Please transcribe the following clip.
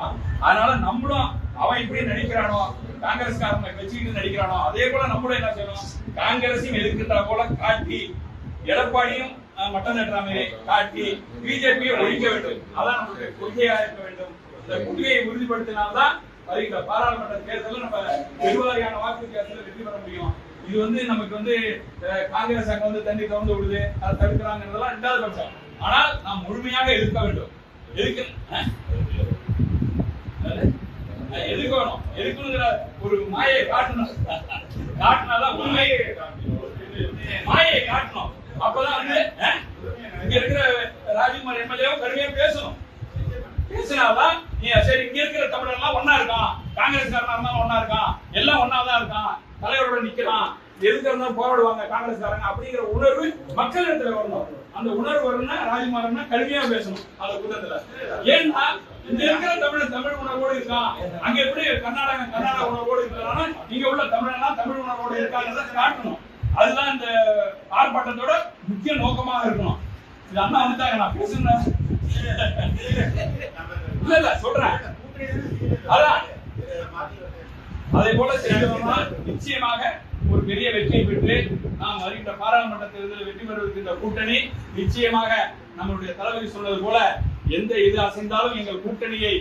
அதனால நம்மளும் அவன் இப்படி நடிக்கிறானோ, காங்கிரஸ்காரனை வச்சுக்கிட்டு நடிக்கிறானோ, அதே போல நம்மளும் என்ன செய்யணும், காங்கிரஸையும் எதிர்க்கின்ற போல காட்டி, எடப்பாடியும் மட்டம் தட்டுற மாதிரி காட்டி பிஜேபியை ஒழிக்க வேண்டும். அதான் நம்மளுடைய கொள்கையா இருக்க வேண்டும். இந்த கொள்கையை உறுதிப்படுத்தினால்தான் வருகிற பாராளுமன்ற தேர்தலில் நம்ம பெருவாரியான வாக்கு வித்தியாசத்தில் வெற்றி பெற முடியும். இது நமக்கு காங்கிரஸ் அங்க தண்ணி திறந்து விடுது, அதை தடுக்கிறாங்கிறதெல்லாம் ரெண்டாவது பட்சம். ஆனால் நாம் முழுமையாக எதிர்க்க வேண்டும். எதுக்கணும் எதுக்குங்கிற ஒரு மாயை காட்டணும். காட்டினாதான் உண்மையை மாயை காட்டணும். அப்பதான் இங்க இருக்கிற ராஜ்குமார் எம்எல்ஏவும் கடுமையா பேசணும். பேசினாதான் சரி, இங்க இருக்கிற தமிழர் எல்லாம் ஒன்னா இருக்கான், காங்கிரஸ்காரனா இருந்தாலும் ஒன்னா இருக்கான், எல்லாம் ஒன்னாதான் இருக்கான், தலைவரோட நிக்கலாம், எதுக்கு இருந்தாலும் போராடுவாங்க காங்கிரஸ்காரங்க அப்படிங்கிற உணர்வு மக்களிடத்துல வரணும். அந்த உணர்வு வரணும்னா ராஜ்குமார் கடுமையா பேசணும் அந்த கூட்டத்துல. ஏன்னா இங்க இருக்கிற தமிழ் உணர்வோடு இருக்கான், அங்க எப்படி கர்நாடக உணர்வோடு இருக்கிறான்னா இங்க உள்ள தமிழ் உணர்வோடு இருக்காங்கிறத காட்டணும். அதுதான் இந்த ஆர்ப்பாட்டத்தோட முக்கிய நோக்கமாக இருக்கணும். இது அண்ணா வந்துட்டாங்க, நான் பேசுறேன் இல்ல சொல்றேன். அதான் அதே போல செய்யணும்னா நிச்சயமாக ஒரு பெரிய வெற்றியை பெற்று நாம் வருகின்ற பாராளுமன்ற தேர்தலில் வெற்றி பெறுவதற்கு இந்த கூட்டணி நிச்சயமாக நம்மளுடைய தளபதி சொன்னது போல எந்த இது அசைந்தாலும் எங்கள் கூட்டணியை